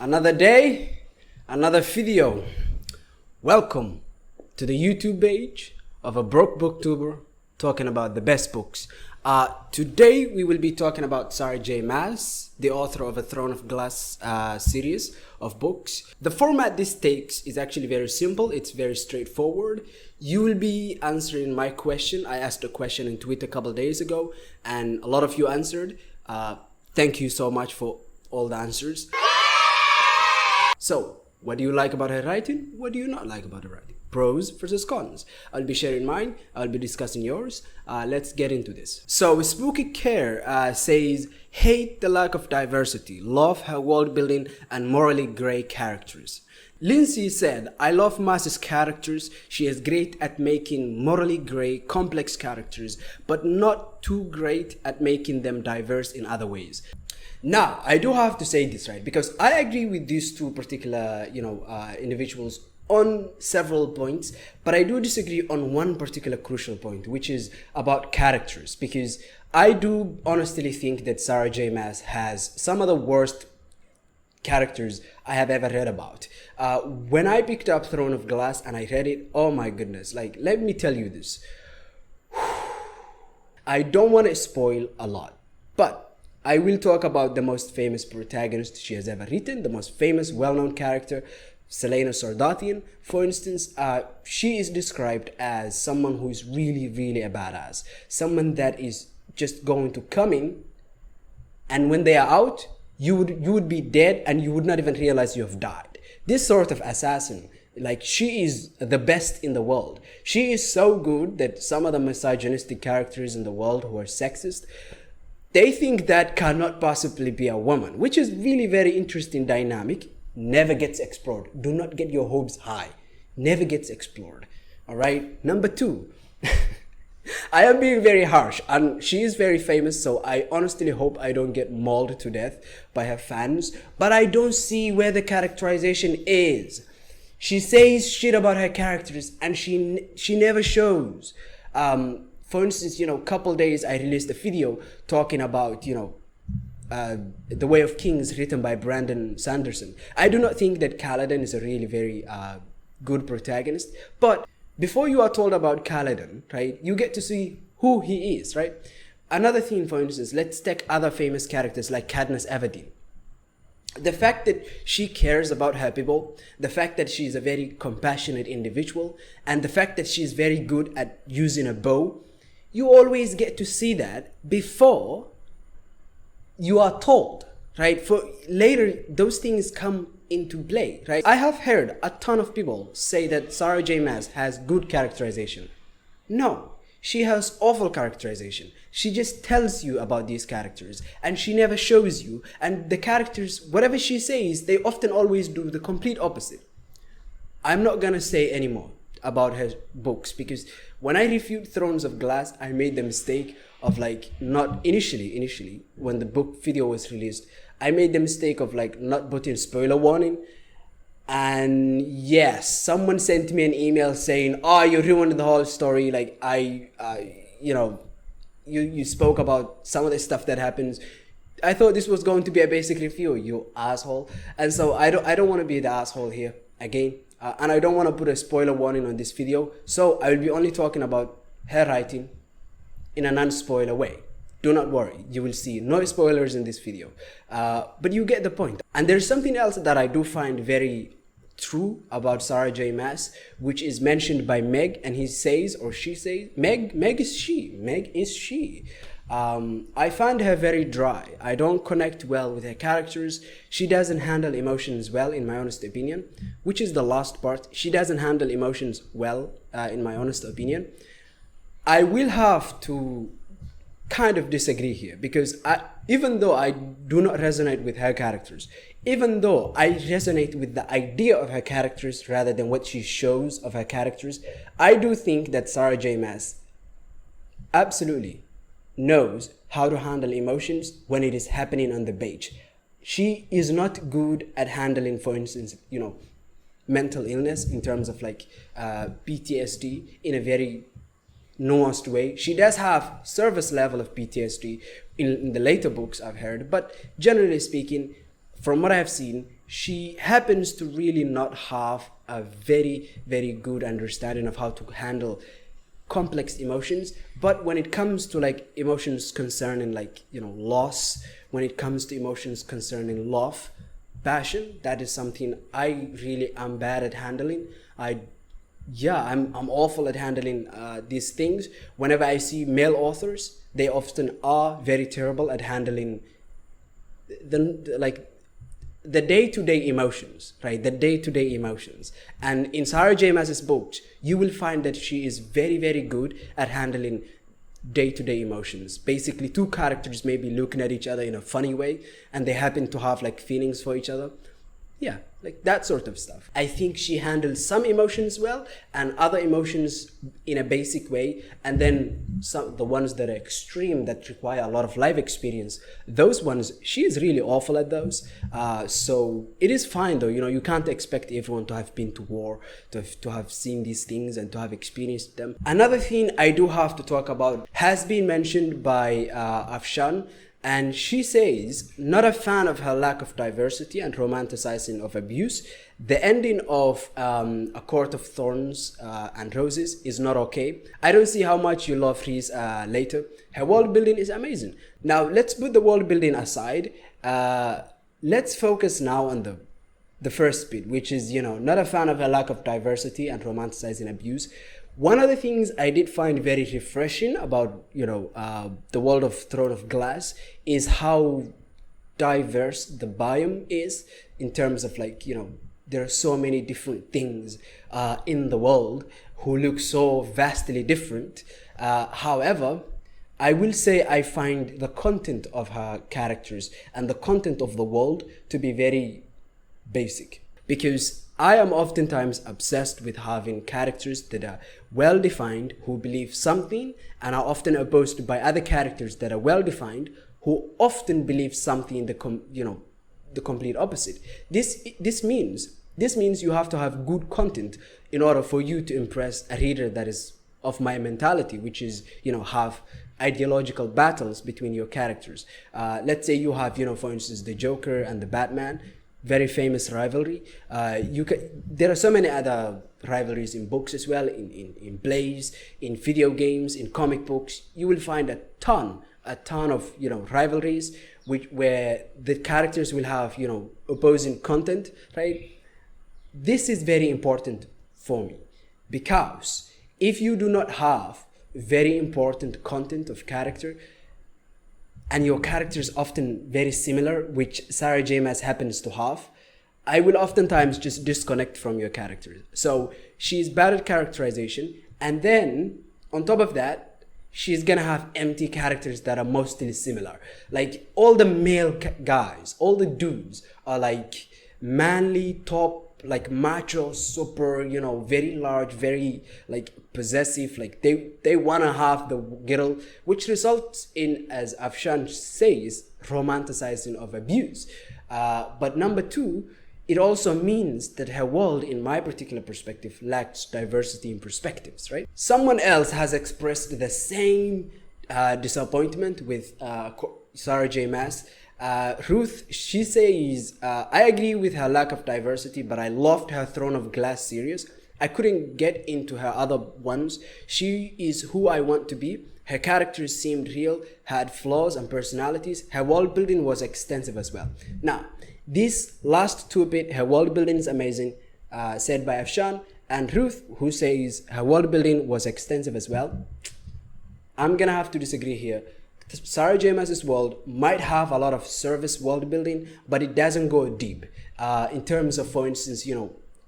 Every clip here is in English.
Another day, another video. Welcome to the YouTube page of a broke booktuber talking about the best books. Today we will be talking about Sarah J. Maas, the author of a Throne of Glass series of books. The format this takes is actually very simple. It's very straightforward. You will be answering my question. I asked a question in Twitter a couple of days ago and a lot of you answered. Thank you so much for all the answers. So, what do you like about her writing? What do you not like about her writing? Pros versus cons. I'll be sharing mine. I'll be discussing yours. Let's get into this. So, Spooky Care says, hate the lack of diversity, love her world building and morally grey characters. Lindsay said, I love Maas's characters. She is great at making morally grey, complex characters, but not too great at making them diverse in other ways. Now, I do have to say this, right? Because I agree with these two particular, individuals on several points, but I do disagree on one particular crucial point, which is about characters. Because I do honestly think that Sarah J. Maas has some of the worst characters I have ever read about. When I picked up Throne of Glass and I read it, oh my goodness, like, let me tell you this. I don't want to spoil a lot, but I will talk about the most famous protagonist she has ever written, the most famous, well-known character, Selena Sardathian. For instance, she is described as someone who is really, really a badass. Someone that is just going to come in, and when they are out, you would be dead and you would not even realize you have died. This sort of assassin, like, she is the best in the world. She is so good that some of the misogynistic characters in the world who are sexist, they think that cannot possibly be a woman, which is really very interesting dynamic. Never gets explored. Do not get your hopes high. Never gets explored. All right. Number two, I am being very harsh, and she is very famous, so I honestly hope I don't get mauled to death by her fans, but I don't see where the characterization is. She says shit about her characters and she never shows. For instance, couple days I released a video talking about, The Way of Kings written by Brandon Sanderson. I do not think that Kaladin is a really very good protagonist, but before you are told about Kaladin, right, you get to see who he is, right? Another thing, for instance, let's take other famous characters like Katniss Everdeen. The fact that she cares about her people, the fact that she is a very compassionate individual, and the fact that she is very good at using a bow, you always get to see that before you are told, right? For later, those things come into play, right? I have heard a ton of people say that Sarah J. Maas has good characterization. No, she has awful characterization. She just tells you about these characters and she never shows you. And the characters, whatever she says, they often always do the complete opposite. I'm not gonna say anymore about her books, because when I reviewed Thrones of Glass, I made the mistake of not initially when the book video was released, I made the mistake of not putting spoiler warning. And yes, someone sent me an email saying, oh, you ruined the whole story. You spoke about some of the stuff that happens. I thought this was going to be a basic review, you asshole. And so I don't want to be the asshole here again. And I don't want to put a spoiler warning on this video. So I will be only talking about her writing in a non-spoiler way. Do not worry, you will see no spoilers in this video. But you get the point. And there's something else that I do find very true about Sarah J. Maas, which is mentioned by Meg, and he says, or she says, Meg is she. I find her very dry. I don't connect well with her characters. She doesn't handle emotions well, in my honest opinion, which is the last part. She doesn't handle emotions well, in my honest opinion. I will have to kind of disagree here, because even though I do not resonate with her characters, even though I resonate with the idea of her characters rather than what she shows of her characters, I do think that Sarah J. Maas absolutely knows how to handle emotions when it is happening on the page. She is not good at handling, for instance, mental illness in terms of PTSD in a very nuanced way. She does have surface level of PTSD in the later books I've heard, but generally speaking, from what I have seen, she happens to really not have a very, very good understanding of how to handle complex emotions. But when it comes to like emotions concerning like, loss, when it comes to emotions concerning love, passion, that is something I really am bad at handling. I'm awful at handling these things. Whenever I see male authors, they often are very terrible at handling the day-to-day emotions, right? The day-to-day emotions. And in Sarah J. Maas's books, you will find that she is very, very good at handling day-to-day emotions. Basically, two characters may be looking at each other in a funny way, and they happen to have like feelings for each other. Yeah, like that sort of stuff. I think she handles some emotions well and other emotions in a basic way, and then the ones that are extreme, that require a lot of life experience, those ones she is really awful at those. So it is fine though, you can't expect everyone to have been to war, to have seen these things and to have experienced them. Another thing I do have to talk about has been mentioned by Afshan, and she says, not a fan of her lack of diversity and romanticizing of abuse. The ending of A Court of Thorns and Roses is not okay. I don't see how much you love Reese later. Her world building is amazing. Now, let's put the world building aside. Let's focus now on the first bit, which is, not a fan of her lack of diversity and romanticizing abuse. One of the things I did find very refreshing about, the world of Throne of Glass is how diverse the biome is in terms of like, there are so many different things in the world who look so vastly different. However, I will say I find the content of her characters and the content of the world to be very basic, because I am oftentimes obsessed with having characters that are well defined, who believe something, and are often opposed by other characters that are well defined, who often believe something the complete opposite. This means you have to have good content in order for you to impress a reader that is of my mentality, which is have ideological battles between your characters. Let's say you have for instance the Joker and the Batman. Very famous rivalry. There are so many other rivalries in books as well, in plays, in video games, in comic books. You will find a ton of rivalries where the characters will have opposing content, right? This is very important for me, because if you do not have very important content of character, and your character is often very similar, which Sarah J. Maas happens to have, I will oftentimes just disconnect from your character. So she's bad at characterization, and then on top of that, she's gonna have empty characters that are mostly similar. Like all the male guys, all the dudes are like manly, top, like macho, super, very large, very like possessive, like they want to have the girl, which results in, as Afshan says, romanticizing of abuse. But number two, it also means that her world, in my particular perspective, lacks diversity in perspectives, right? Someone else has expressed the same disappointment with Sarah J. Maas. Ruth, she says, I agree with her lack of diversity, but I loved her Throne of Glass series. I couldn't get into her other ones. She is who I want to be. Her characters seemed real, had flaws and personalities. Her world building was extensive as well. Now, this last two bit, her world building is amazing, said by Afshan, and Ruth, who says her world building was extensive as well. I'm gonna have to disagree here. Sarah J. Maas's world might have a lot of service world building, but it doesn't go deep. In terms of, for instance,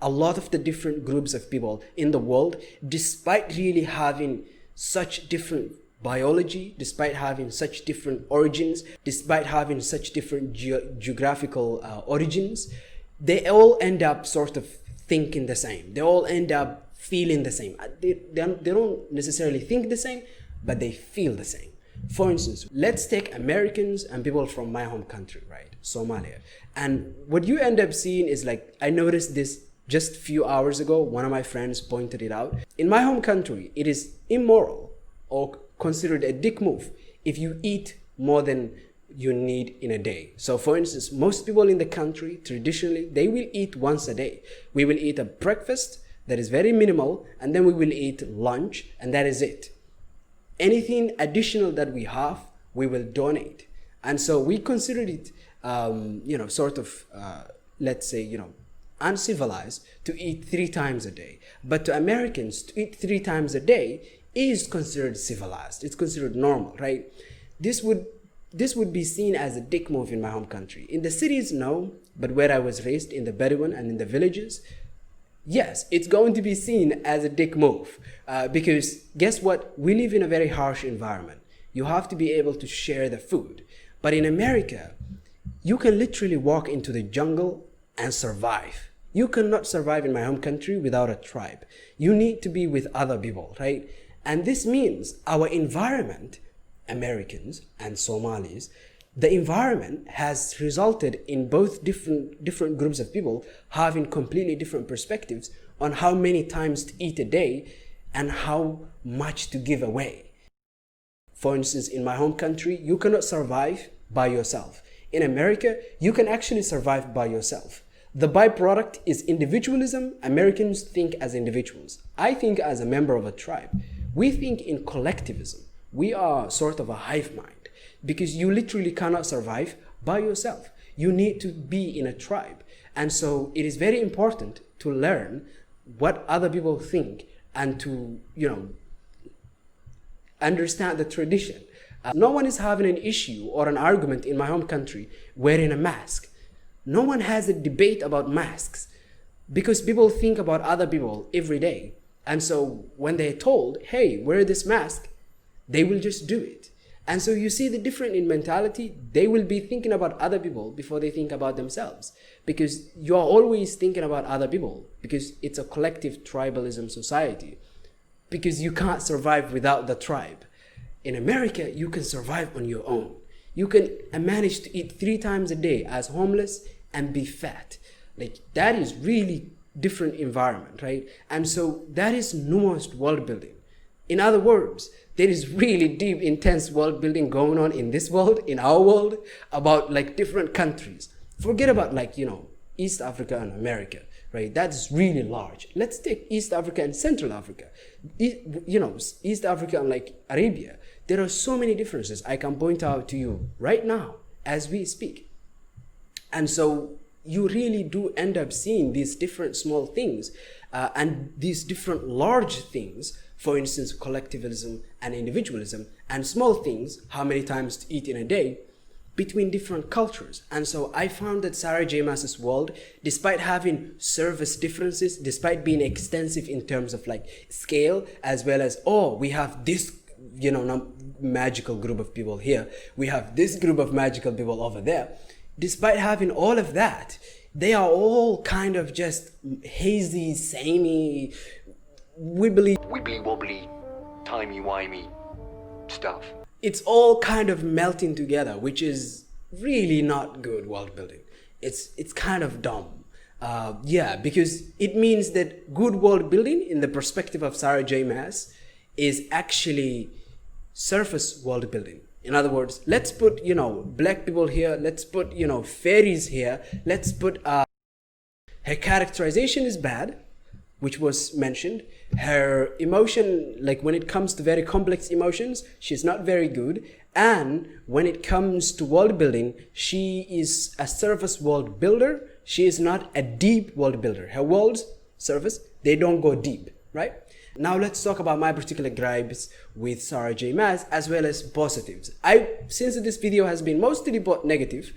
a lot of the different groups of people in the world, despite really having such different biology, despite having such different origins, despite having such different geographical origins, they all end up sort of thinking the same. They all end up feeling the same. They don't necessarily think the same, but they feel the same. For instance, let's take Americans and people from my home country, right? Somalia. And what you end up seeing is, like, I noticed this just a few hours ago. One of my friends pointed it out. In my home country, it is immoral or considered a dick move if you eat more than you need in a day. So for instance, most people in the country traditionally, they will eat once a day. We will eat a breakfast that is very minimal, and then we will eat lunch, and that is it. Anything additional that we have, we will donate. And so we consider it sort of let's say uncivilized to eat 3 times a day. But to Americans, to eat 3 times a day is considered civilized. It's considered normal, right? This would be seen as a dick move in my home country. In the cities, no, but where I was raised, in the Bedouin and in the villages, yes, it's going to be seen as a dick move. Because guess what? We live in a very harsh environment. You have to be able to share the food. But in America, you can literally walk into the jungle and survive. You cannot survive in my home country without a tribe. You need to be with other people, right? And this means our environment, Americans and Somalis, the environment has resulted in both different groups of people having completely different perspectives on how many times to eat a day and how much to give away. For instance, in my home country, you cannot survive by yourself. In America, you can actually survive by yourself. The byproduct is individualism. Americans think as individuals. I think as a member of a tribe. We think in collectivism. We are sort of a hive mind because you literally cannot survive by yourself. You need to be in a tribe. And so it is very important to learn what other people think and to, understand the tradition. No one is having an issue or an argument in my home country wearing a mask. No one has a debate about masks because people think about other people every day. And so when they're told, hey, wear this mask, they will just do it. And so you see the difference in mentality. They will be thinking about other people before they think about themselves, because you are always thinking about other people because it's a collective tribalism society, because you can't survive without the tribe. In America, you can survive on your own. You can manage to eat 3 times a day as homeless and be fat. Like, that is really different environment, right? And so that is nuanced world building. In other words, there is really deep, intense world building going on in this world, in our world, about like different countries. Forget about East Africa and America, right? That's really large. Let's take East Africa and Central Africa. East Africa and like Arabia. There are so many differences I can point out to you right now as we speak. And so you really do end up seeing these different small things and these different large things, for instance, collectivism and individualism, and small things, how many times to eat in a day, between different cultures. And so I found that Sarah J. Maas's world, despite having service differences, despite being extensive in terms of like scale, as well as, we have this magical group of people here, we have this group of magical people over there, despite having all of that, they are all kind of just hazy, samey, wibbly wobbly, timey-wimey stuff. It's all kind of melting together, which is really not good world building. It's kind of dumb. Because it means that good world building in the perspective of Sarah J. Maas is actually surface world building. In other words, let's put, black people here, let's put, fairies here, let's put, her characterization is bad, which was mentioned. Her emotion, like when it comes to very complex emotions, she's not very good. And when it comes to world building, she is a surface world builder. She is not a deep world builder. Her worlds, surface, they don't go deep, right? Now let's talk about my particular gripes with Sarah J. Maas as well as positives. Since this video has been mostly negative,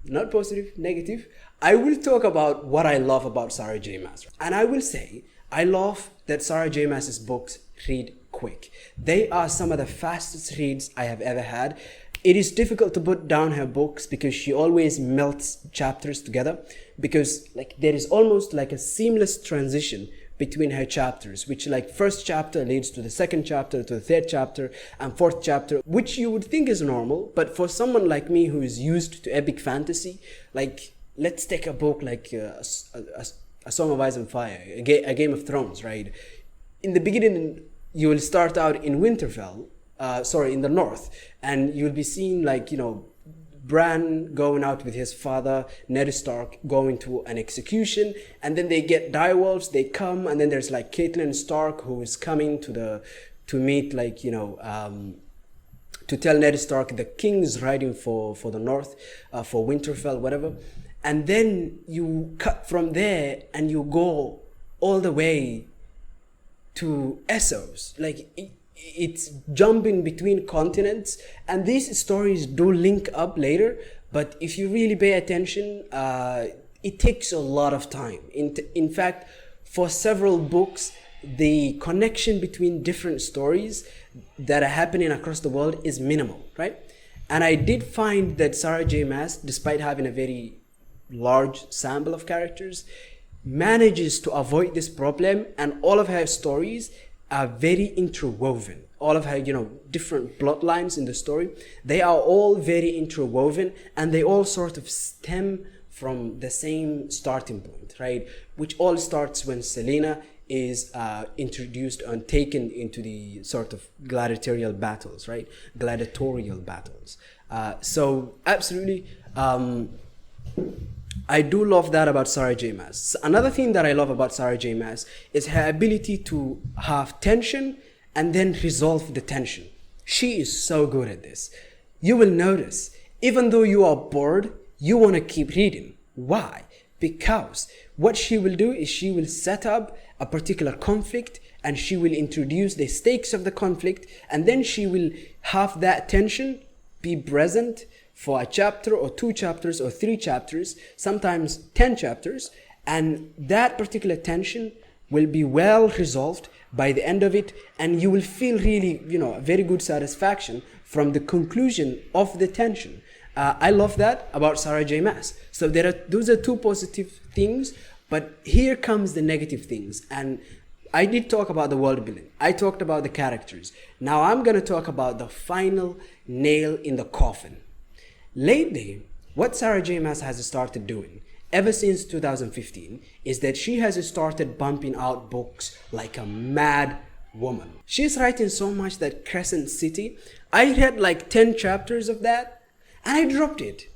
not positive, negative, I will talk about what I love about Sarah J. Maas. And I will say, I love that Sarah J. Maas's books read quick. They are some of the fastest reads I have ever had. It is difficult to put down her books because she always melts chapters together, because like there is almost like a seamless transition between her chapters, which like first chapter leads to the second chapter, to the third chapter and fourth chapter, which you would think is normal. But for someone like me who is used to epic fantasy, like let's take a book like a Song of Ice and Fire, a Game of Thrones, right? In the beginning, you will start out in Winterfell, in the north, and you'll be seeing like, Bran going out with his father, Ned Stark going to an execution, and then they get direwolves, they come, and then there's like Catelyn Stark who is coming to meet like, to tell Ned Stark the king is riding for the north, for Winterfell, whatever. And then you cut from there and you go all the way to Essos. Like it's jumping between continents, and these stories do link up later, but if you really pay attention, it takes a lot of time. In fact, for several books, the connection between different stories that are happening across the world is minimal, right? And I did find that Sarah J. Maas, despite having a very large sample of characters, manages to avoid this problem, and all of her stories are very interwoven. All of her, different bloodlines in the story, they are all very interwoven, and they all sort of stem from the same starting point, right? Which all starts when Selena is introduced and taken into the sort of gladiatorial battles, right? Gladiatorial battles. So absolutely, I do love that about Sarah J. Maas. Another thing that I love about Sarah J. Maas is her ability to have tension and then resolve the tension. She is so good at this. You will notice, even though you are bored, you want to keep reading. Why? Because what she will do is she will set up a particular conflict, and she will introduce the stakes of the conflict, and then she will have that tension be present for a chapter or 2 chapters or 3 chapters, sometimes 10 chapters, and that particular tension will be well resolved by the end of it, and you will feel really, a very good satisfaction from the conclusion of the tension. I love that about Sarah J. Maas. So those are 2 positive things, but here comes the negative things. And I did talk about the world building. I talked about the characters. Now I'm going to talk about the final nail in the coffin. Lately, what Sarah J. Maas has started doing ever since 2015 is that she has started bumping out books like a mad woman. She's writing so much that Crescent City, I read like 10 chapters of that, and I dropped it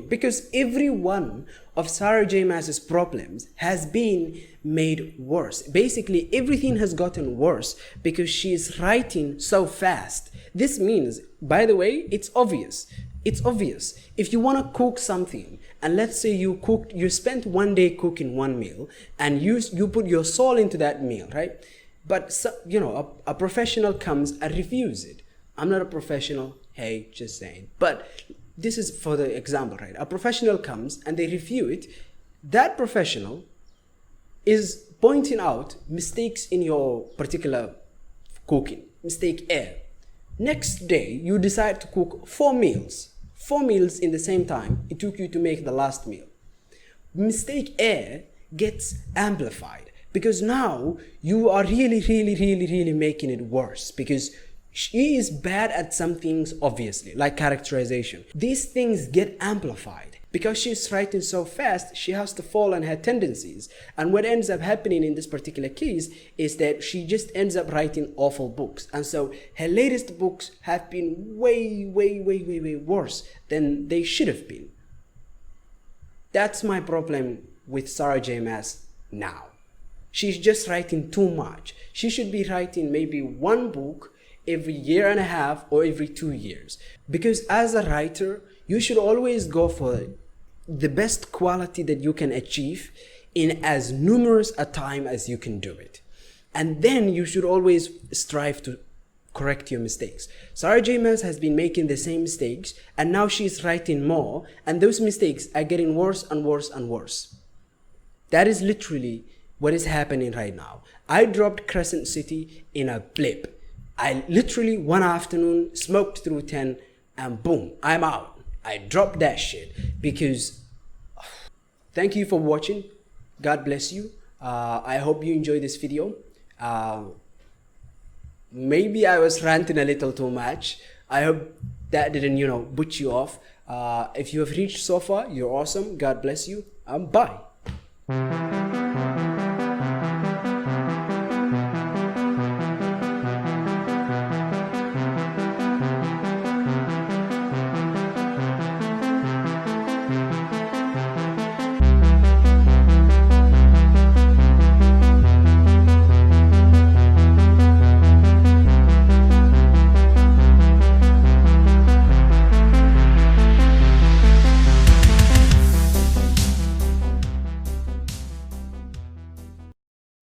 because every one of Sarah J. Maas's problems has been made worse. Basically, everything has gotten worse because she is writing so fast. This means, by the way, it's obvious. If you want to cook something, and let's say you spent 1 day cooking one meal, and you put your soul into that meal, right? But a professional comes and reviews it. I'm not a professional, hey, just saying. But this is for the example, right? A professional comes and they review it. That professional is pointing out mistakes in your particular cooking, mistake A. Next day, you decide to cook 4 meals. 4 meals in the same time it took you to make the last meal. Mistake A gets amplified because now you are really making it worse, because she is bad at some things, obviously, like characterization. These things get amplified. Because she's writing so fast, she has to fall on her tendencies. And what ends up happening in this particular case is that she just ends up writing awful books. And so her latest books have been way worse than they should have been. That's my problem with Sarah J. Maas now. She's just writing too much. She should be writing maybe 1 book every year and a half or every 2 years. Because as a writer, you should always go for the best quality that you can achieve in as numerous a time as you can do it. And then you should always strive to correct your mistakes. Sarah J. Maas has been making the same mistakes, and now she's writing more, and those mistakes are getting worse and worse and worse. That is literally what is happening right now. I dropped Crescent City in a blip. I literally one afternoon smoked through 10 and boom, I'm out. I dropped that shit because thank you for watching. God bless you. I hope you enjoyed this video. Maybe I was ranting a little too much. I hope that didn't, put you off. If you have reached so far, you're awesome. God bless you. Bye.